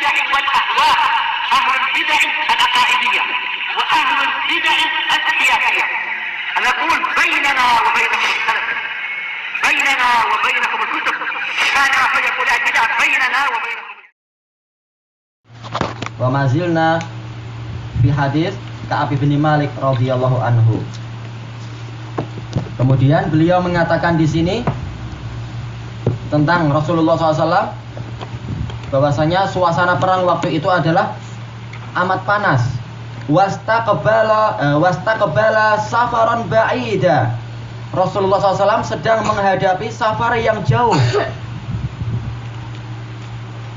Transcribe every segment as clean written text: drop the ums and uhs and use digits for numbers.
البدع والأهواء، أهل البدع العقائدية وأهل البدع السياسية. نقول بيننا وبينكم السلف، بيننا وبينكم الكتب، كان فيقول البدع بيننا وبينكم. وما زلنا في hadis Ka'ab bin Malik radhiyallahu anhu. Kemudian beliau mengatakan di sini tentang Rasulullah SAW bahwasanya suasana perang waktu itu adalah amat panas. Wastaqbala safaran ba'ida. Rasulullah SAW sedang menghadapi safar yang jauh.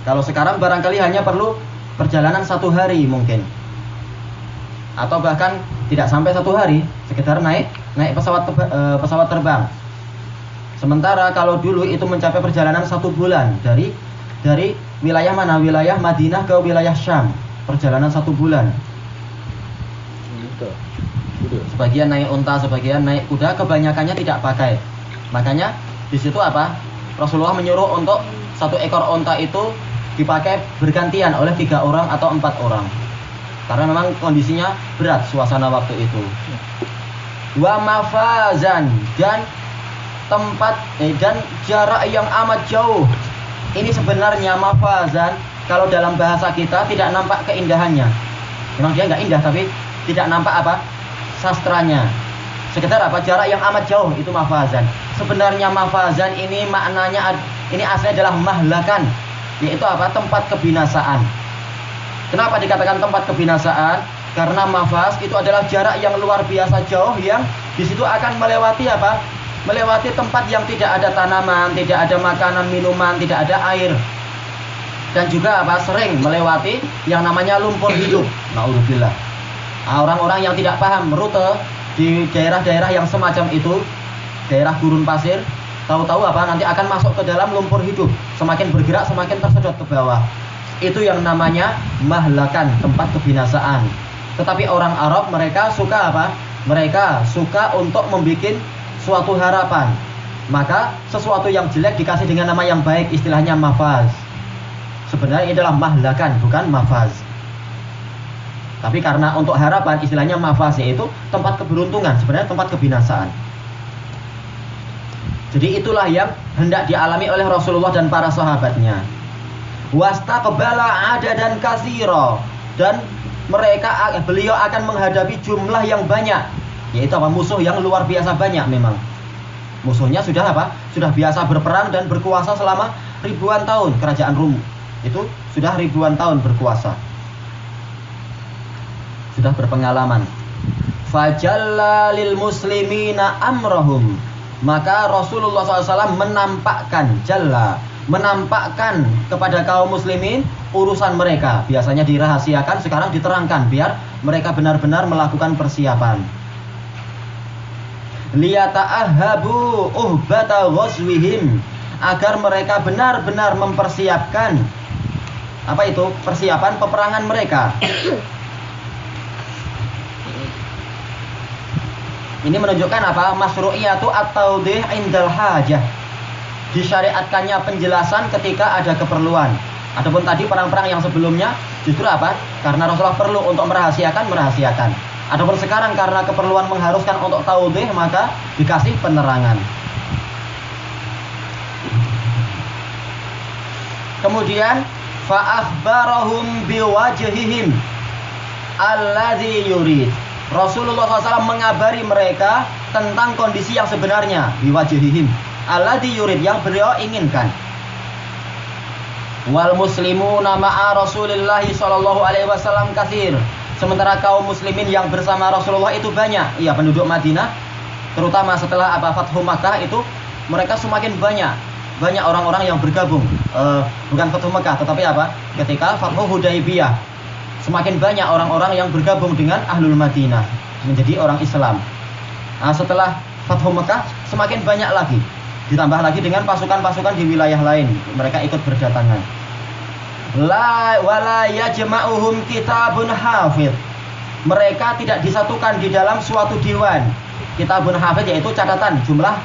Kalau sekarang barangkali hanya perlu perjalanan 1 hari mungkin, atau bahkan tidak sampai 1 hari, sekedar naik pesawat terbang. Sementara kalau dulu itu mencapai perjalanan 1 bulan dari wilayah mana? Wilayah Madinah ke wilayah Syam, perjalanan 1 bulan. Sebagian naik unta, sebagian naik kuda, kebanyakannya tidak pakai. Makanya di situ apa? Rasulullah menyuruh untuk 1 ekor unta itu dipakai bergantian oleh 3 orang atau 4 orang. Karena memang kondisinya berat suasana waktu itu. Wa mafazan, dan tempat dan jarak yang amat jauh. Ini sebenarnya mafazan kalau dalam bahasa kita tidak nampak keindahannya. Memang dia nggak indah, tapi tidak nampak apa? Sastranya. Sekedar apa? Jarak yang amat jauh itu mafazan. Sebenarnya mafazan ini maknanya, ini aslinya adalah mahlakan, yaitu apa? Tempat kebinasaan. Kenapa dikatakan tempat kebinasaan? Karena mafaz itu adalah jarak yang luar biasa jauh, yang di situ akan melewati apa? Melewati tempat yang tidak ada tanaman, tidak ada makanan, minuman, tidak ada air. Dan juga apa? Sering melewati yang namanya lumpur hidup. Naudzubillah. Orang-orang yang tidak paham rute di daerah-daerah yang semacam itu, daerah gurun pasir, tahu-tahu apa? Nanti akan masuk ke dalam lumpur hidup. Semakin bergerak semakin tersedot ke bawah. Itu yang namanya mahlakan, tempat kebinasaan. Tetapi orang Arab mereka suka apa? Mereka suka untuk membuat suatu harapan. Maka sesuatu yang jelek dikasih dengan nama yang baik, istilahnya mafaz. Sebenarnya ini adalah mahlakan, bukan mafaz. Tapi karena untuk harapan istilahnya mafaz, yaitu tempat keberuntungan, sebenarnya tempat kebinasaan. Jadi itulah yang hendak dialami oleh Rasulullah dan para sahabatnya. Wastaqbala adadan katsira, dan beliau akan menghadapi jumlah yang banyak, yaitu apa? Musuh yang luar biasa banyak. Memang musuhnya sudah apa? Sudah biasa berperang dan berkuasa selama ribuan tahun. Kerajaan Rum itu sudah ribuan tahun berkuasa, sudah berpengalaman. Fajalla lil muslimina amrahum, maka Rasulullah SAW menampakkan kepada kaum muslimin urusan mereka. Biasanya dirahasiakan, sekarang diterangkan biar mereka benar-benar melakukan persiapan. Liyata'ahabu uhbata ghazwihim, agar mereka benar-benar mempersiapkan apa itu? Persiapan peperangan mereka. Ini menunjukkan apa? Masyru'iyatu at-tawdih indal hajah. Disyariatkannya penjelasan ketika ada keperluan. Adapun tadi perang-perang yang sebelumnya justru apa? Karena Rasulullah perlu untuk merahasiakan. Adapun sekarang karena keperluan mengharuskan untuk tawdih, maka dikasih penerangan. Kemudian fa'akhbarahum biwajhihim alladzi yurid. Rasulullah SAW mengabari mereka tentang kondisi yang sebenarnya, biwajhihim alladzi yurid, yang beliau inginkan. Wal muslimuna ma'a Rasulillah sallallahu alaihi wasallam katsir. Sementara kaum muslimin yang bersama Rasulullah itu banyak. Iya, penduduk Madinah terutama setelah Fathu Makkah itu mereka semakin banyak. Banyak orang-orang yang bergabung. Bukan Fathu Makkah, tetapi apa? Ketika Fathu Hudaibiyah, semakin banyak orang-orang yang bergabung dengan Ahlul Madinah, menjadi orang Islam. Nah, setelah Fathu Makkah semakin banyak lagi, ditambah lagi dengan pasukan-pasukan di wilayah lain, mereka ikut berdatangan. La wala yajma'uhum kitabun hafidh. Mereka tidak disatukan di dalam suatu diwan. Kitabun hafidh yaitu catatan jumlah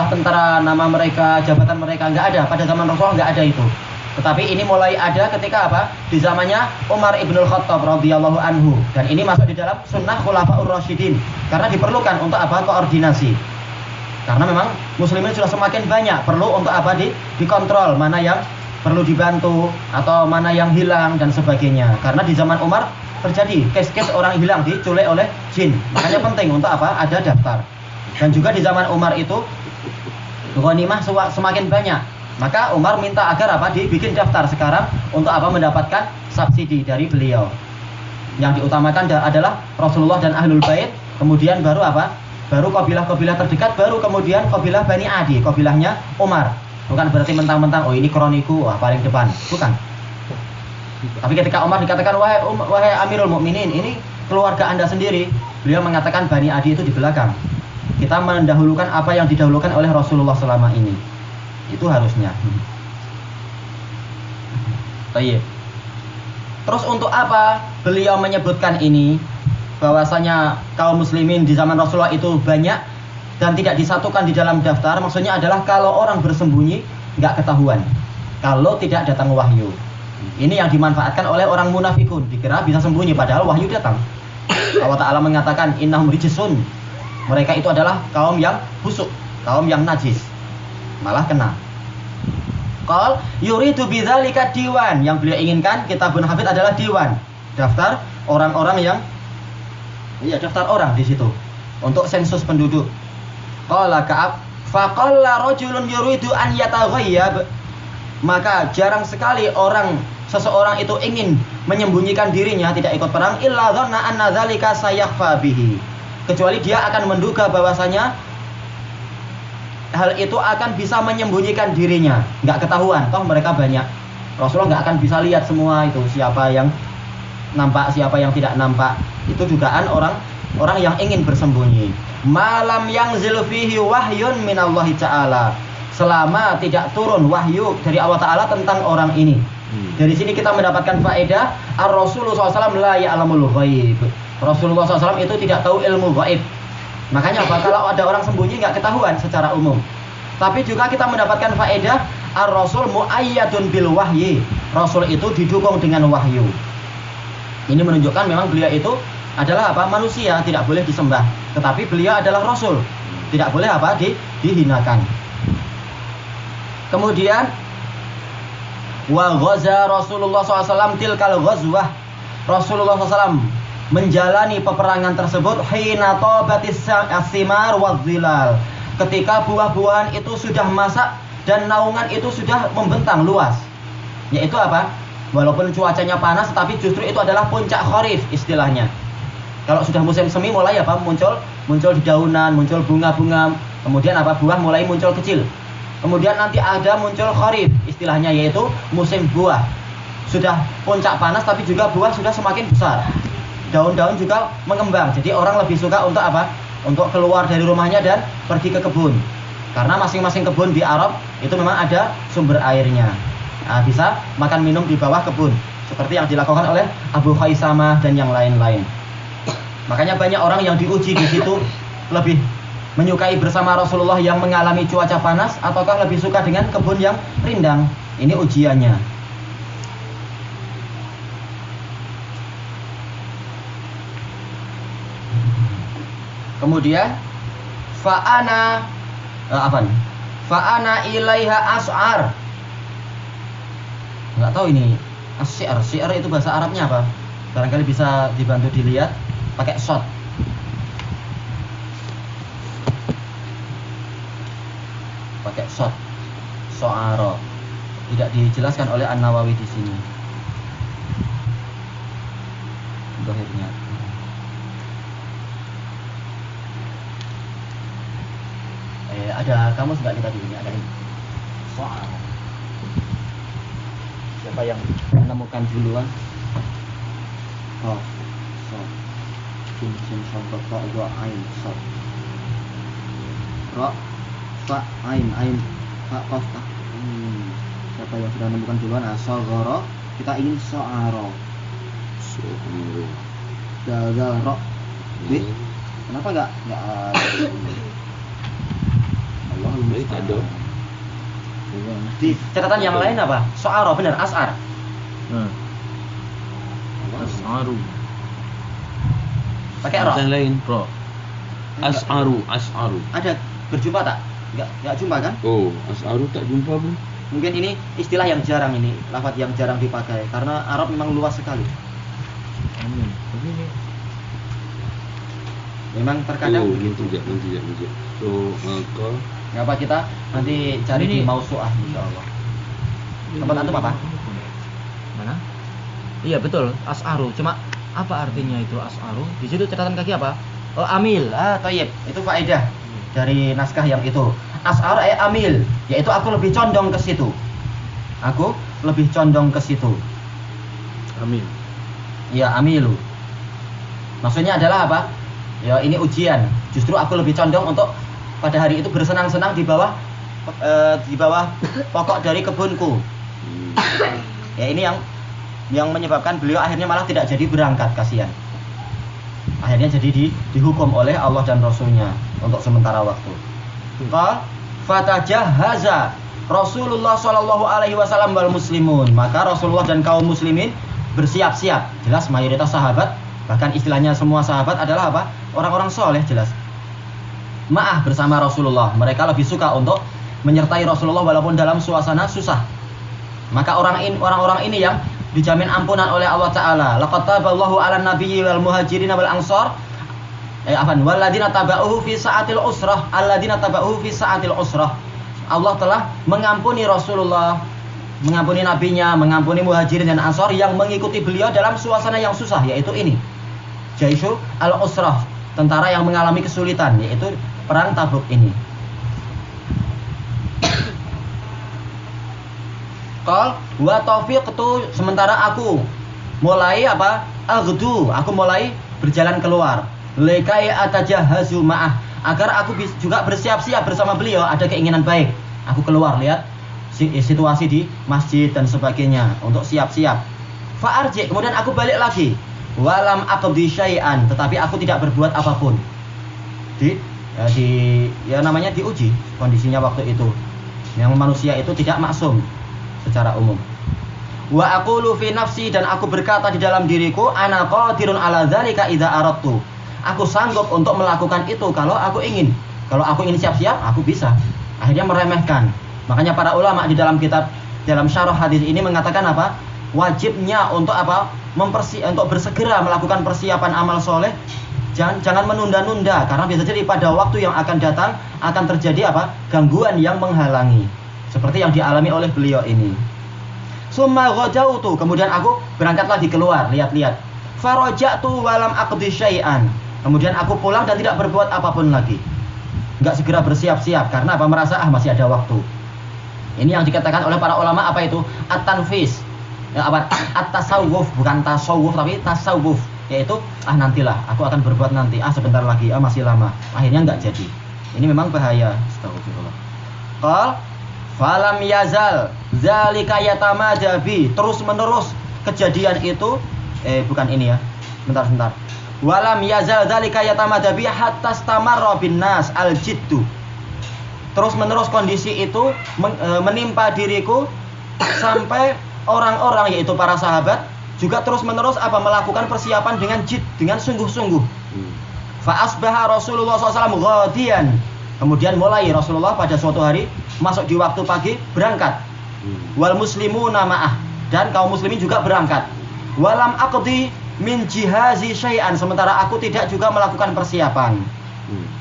tentara, nama mereka, jabatan mereka, enggak ada. Pada zaman Rasulullah enggak ada itu. Tetapi ini mulai ada ketika apa? Di zamannya Umar ibnul Khattab radhiyallahu anhu. Dan ini masuk di dalam sunnah Khulafaur Rasyidin. Karena diperlukan untuk apa? Koordinasi. Karena memang muslimin sudah semakin banyak, perlu untuk apa? Dikontrol mana yang perlu dibantu atau mana yang hilang dan sebagainya. Karena di zaman Umar terjadi case-case orang hilang diculik oleh jin. Makanya penting untuk apa? Ada daftar. Dan juga di zaman Umar itu ghanimah semakin banyak. Maka Umar minta agar apa? Dibikin daftar sekarang untuk apa? Mendapatkan subsidi dari beliau. Yang diutamakan adalah Rasulullah dan Ahlul Bait, kemudian baru apa? Baru kabilah-kabilah terdekat, baru kemudian kabilah Bani Adi, kabilahnya Umar. Bukan berarti mentang-mentang oh ini kroniku, wah paling depan. Bukan. Tapi ketika Umar dikatakan wahai Amirul Mukminin, ini keluarga Anda sendiri, beliau mengatakan Bani Adi itu di belakang. Kita mendahulukan apa yang didahulukan oleh Rasulullah selama ini. Itu harusnya. Baik. Terus untuk apa beliau menyebutkan ini? Bahwasanya kaum muslimin di zaman Rasulullah itu banyak dan tidak disatukan di dalam daftar. Maksudnya adalah kalau orang bersembunyi nggak ketahuan. Kalau tidak datang wahyu. Ini yang dimanfaatkan oleh orang munafikun. Dikira bisa sembunyi padahal wahyu datang. Allah Ta'ala mengatakan innahum rijsun. Mereka itu adalah kaum yang busuk, kaum yang najis. Malah kena. Qal yuridu bidzalika diwan. Yang beliau inginkan kitabun hafid adalah diwan. Daftar orang-orang yang daftar orang di situ untuk sensus penduduk. Qala Ka'ab faqalla rajulun yuridu an yataghayyab. Maka jarang sekali seseorang itu ingin menyembunyikan dirinya, tidak ikut perang illa dhanna anna dzalika sayakhfa bihi. Kecuali dia akan menduga bahwasanya hal itu akan bisa menyembunyikan dirinya, nggak ketahuan, toh mereka banyak. Rasulullah nggak akan bisa lihat semua itu, siapa yang nampak, siapa yang tidak nampak. Itu dugaan orang yang ingin bersembunyi. Malam yang zilfihi wahyun minallahi ta'ala. Selama tidak turun wahyu dari Allah Ta'ala tentang orang ini. Dari sini kita mendapatkan faedah Ar-Rasulullah SAW la ya'lamul ghaib. Rasulullah SAW itu tidak tahu ilmu gaib. Makanya apa? Kalau ada orang sembunyi nggak ketahuan secara umum. Tapi juga kita mendapatkan faedah Ar-Rasul mu'ayyadun bil wahyi. Rasul itu didukung dengan wahyu. Ini menunjukkan memang beliau itu adalah apa? Manusia, tidak boleh disembah. Tetapi beliau adalah Rasul. Tidak boleh apa? Dihinakan. Kemudian wa ghaza Rasulullah SAW tilkal ghazwah. Rasulullah SAW menjalani peperangan tersebut hina tabatis as-simar waz-zilal. Ketika buah-buahan itu sudah masak dan naungan itu sudah membentang luas. Yaitu apa? Walaupun cuacanya panas tapi justru itu adalah puncak kharif istilahnya. Kalau sudah musim semi mulai apa? Muncul dedaunan, muncul bunga-bunga, kemudian apa? Buah mulai muncul kecil. Kemudian nanti ada muncul kharif istilahnya, yaitu musim buah. Sudah puncak panas tapi juga buah sudah semakin besar. Daun-daun juga mengembang. Jadi orang lebih suka untuk apa? Untuk keluar dari rumahnya dan pergi ke kebun. Karena masing-masing kebun di Arab itu memang ada sumber airnya. Nah, bisa makan minum di bawah kebun. Seperti yang dilakukan oleh Abu Khaisamah dan yang lain-lain. Makanya banyak orang yang diuji di situ lebih menyukai bersama Rasulullah yang mengalami cuaca panas ataukah lebih suka dengan kebun yang rindang. Ini ujiannya. Kemudian fa'ana ilaiha as'ar. Enggak tahu ini as-syi'r. Syi'r itu bahasa Arabnya apa? Barangkali bisa dibantu dilihat pakai shot. Pakai shot. So'aro. Tidak dijelaskan oleh An-Nawawi di sini. Dohirnya. Ada kamus nggak kita di sini? Ada ini. Soal. Siapa yang menemukan duluan? Oh, so. Sin sampai fa dua ain so. Ro, fa ain fa qaf. Siapa yang sudah menemukan duluan? Asal-ghara. Kita ingin so'aro. So'aro. Gagal ro. Kenapa nggak? Allah musta'an. Di catatan yang lain apa? So'aro, benar, as'ar. As'aru. Pakai roh. Yang lain pro. As'aru. Ada berjumpa tak? Enggak jumpa kan? Oh, as'aru tak jumpa pun. Mungkin ini istilah yang jarang ini, lafaz yang jarang dipakai karena Arab memang luas sekali. Amin. Memang terkadang Oh, begitu. nanti. So, maka Enggak apa kita nanti cari di Mausu'ah insyaallah. Tempat antum apa? Mana? Iya betul, as'aru. Cuma apa artinya itu as'aru? Di situ catatan kaki apa? Oh, amil. Thayyib. Itu faedah dari naskah yang itu. As'ar amil, yaitu aku lebih condong ke situ. Aku lebih condong ke situ. amin. Ya, amilu. Maksudnya adalah apa? Ya, ini ujian. Justru aku lebih condong untuk pada hari itu bersenang-senang di bawah pokok dari kebunku. Ya, ini yang menyebabkan beliau akhirnya malah tidak jadi berangkat, kasihan. Akhirnya jadi dihukum oleh Allah dan Rasulnya untuk sementara waktu. Fatajahaza Rasulullah Shallallahu Alaihi Wasallam wal muslimun. Maka Rasulullah dan kaum muslimin bersiap-siap. Jelas mayoritas sahabat, bahkan istilahnya semua sahabat adalah apa? Orang-orang soleh, jelas. Ma'ah bersama Rasulullah. Mereka lebih suka untuk menyertai Rasulullah walaupun dalam suasana susah. Maka orang-orang ini yang dijamin ampunan oleh Allah Ta'ala. Laqad taballahu 'alan nabiyyi wal muhajirin wal ansar walladzina taba'uhu fi sa'atil usrah. Alladzina taba'uhu fi sa'atil usrah. Allah telah mengampuni Rasulullah, mengampuni nabinya, mengampuni muhajirin dan ansar yang mengikuti beliau dalam suasana yang susah, yaitu ini. Jaishu al-usrah, tentara yang mengalami kesulitan, yaitu perang Tabuk ini. Qal wa taufiqtu, sementara aku mulai apa? Aghdu, aku mulai berjalan keluar. Lekai atajahazu ma'ah, agar aku juga bersiap-siap bersama beliau, ada keinginan baik. Aku keluar lihat situasi di masjid dan sebagainya untuk siap-siap. Fa'arji, kemudian aku balik lagi. Walam aqdi syai'an, tetapi aku tidak berbuat apapun. Namanya diuji kondisinya waktu itu. Yang manusia itu tidak maksum secara umum. Wa aqulu fi nafsi, dan aku berkata di dalam diriku, ana qadirun ala dzalika idza aradtu. Aku sanggup untuk melakukan itu kalau aku ingin. Kalau aku ingin siap-siap, aku bisa. Akhirnya meremehkan. Makanya para ulama di dalam kitab, dalam syarah hadis ini mengatakan apa? Wajibnya untuk apa? Untuk bersegera melakukan persiapan amal soleh. Jangan menunda-nunda, karena bisa jadi pada waktu yang akan datang akan terjadi apa? Gangguan yang menghalangi. Seperti yang dialami oleh beliau ini. Summa ghadautu, kemudian aku berangkat lagi keluar, lihat-lihat. Faraja'tu walam aqdi syai'an. Kemudian aku pulang dan tidak berbuat apapun lagi. Enggak segera bersiap-siap karena apa? Merasa masih ada waktu. Ini yang dikatakan oleh para ulama apa itu? At-tanfis. Ya, apa? At-tasawuf, bukan tasawuf tapi tasawuf, yaitu nantilah, aku akan berbuat nanti. Sebentar lagi, masih lama. Akhirnya enggak jadi. Ini memang bahaya. Astagfirullah. Qal falam yazal zalika yatamadabi, terus-menerus kejadian itu bukan ini ya. Bentar. Walam yazal dzalika yatamadabi hatta stamarra bin nas al-jiddu. Terus-menerus kondisi itu menimpa diriku sampai orang-orang, yaitu para sahabat juga terus-menerus melakukan persiapan dengan sungguh-sungguh. Fa asbaha Rasulullah SAW ghadiyan. Kemudian mulai Rasulullah pada suatu hari masuk di waktu pagi berangkat. Wal muslimuna ma'ah, dan kaum muslimin juga berangkat. Walam aqdi min jihazi syai'an, sementara aku tidak juga melakukan persiapan.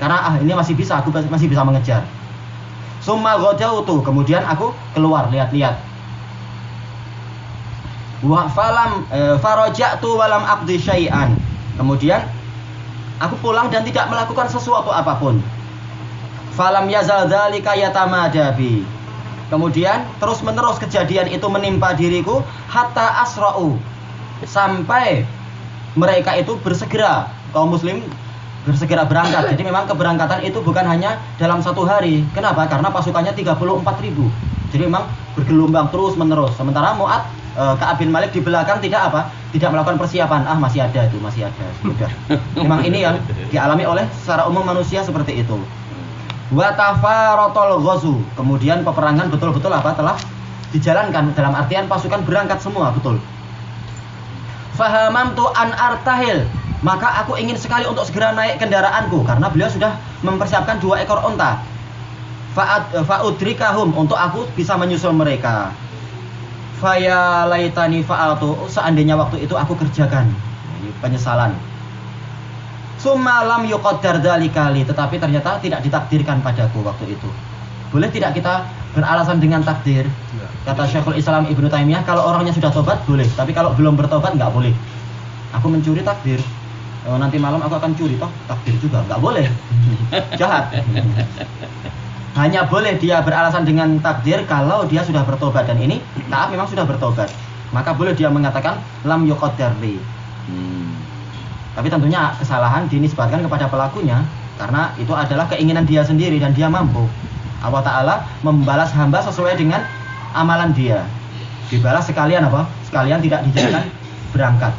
Karena ini masih bisa, aku masih bisa mengejar. Summa ghadautu, kemudian aku keluar lihat-lihat. Wa falam faraja'tu walam aqdi syai'an. Kemudian aku pulang dan tidak melakukan sesuatu apapun. Falam yazal dzalika yatamadabi. Kemudian terus-menerus kejadian itu menimpa diriku hatta asra'u, sampai mereka itu bersegera, kaum muslim bersegera berangkat. Jadi memang keberangkatan itu bukan hanya dalam satu hari. Kenapa? Karena pasukannya 34.000. Jadi memang bergelombang terus-menerus. Sementara Mu'ad Ka'ab bin Malik di belakang tidak melakukan persiapan. Masih ada. Sudah. Memang ini yang dialami oleh secara umum manusia seperti itu. Wa tafaratol ghazu. Kemudian peperangan betul-betul apa? Telah dijalankan, dalam artian pasukan berangkat semua, betul. Fahamamtu an artahil. Maka aku ingin sekali untuk segera naik kendaraanku karena beliau sudah mempersiapkan 2 ekor onta. Fa'udrikahum, untuk aku bisa menyusul mereka. Faya laitani fa'altu, seandainya waktu itu aku kerjakan. Ini penyesalan. Summa lam yuqaddar dzalikali, tetapi ternyata tidak ditakdirkan padaku waktu itu. Boleh tidak kita beralasan dengan takdir? Kata Syekhul Islam Ibnu Taimiyah, kalau orangnya sudah tobat boleh, tapi kalau belum bertobat nggak boleh. Aku mencuri takdir. Nanti malam aku akan curi, toh takdir juga nggak boleh. Jahat. Hanya boleh dia beralasan dengan takdir kalau dia sudah bertobat, dan ini Ka'ab memang sudah bertobat. Maka boleh dia mengatakan lam yuqaddar li. Tapi tentunya kesalahan dinisbatkan kepada pelakunya karena itu adalah keinginan dia sendiri dan dia mampu. Allah Ta'ala membalas hamba sesuai dengan amalan dia. Dibalas sekalian apa? Sekalian tidak dijadikan berangkat.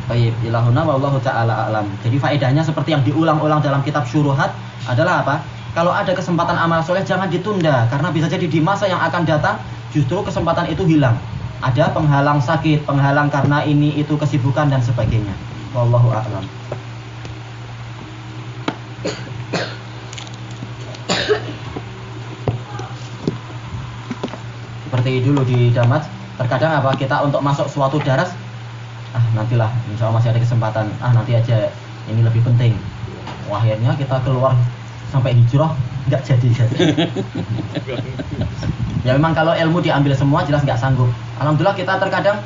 Baik, ilahuna wallahu ta'ala a'lam. Jadi faedahnya seperti yang diulang-ulang dalam kitab Syuruhat adalah apa? Kalau ada kesempatan amal soleh jangan ditunda, karena bisa jadi di masa yang akan datang justru kesempatan itu hilang. Ada penghalang sakit, penghalang karena ini itu kesibukan dan sebagainya. Wallahu a'lam. Seperti dulu di Damat, terkadang apa kita untuk masuk suatu daras, nantilah, insya Allah masih ada kesempatan, nanti aja, ini lebih penting. Akhirnya kita keluar sampai hijrah nggak jadi. Ya memang kalau ilmu diambil semua jelas nggak sanggup. Alhamdulillah kita terkadang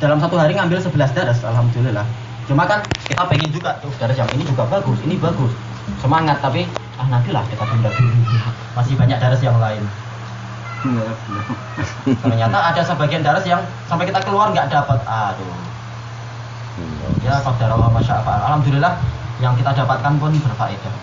dalam satu hari ngambil 11 daras, alhamdulillah. Cuma kan kita pengen juga tuh daras yang ini juga bagus, ini bagus, semangat, tapi nantilah kita tunda dulu, masih banyak daras yang lain. Ternyata ada sebagian daras yang sampai kita keluar nggak dapat. Aduh. Ya qadarullah masyaallah. Alhamdulillah yang kita dapatkan pun berfaedah.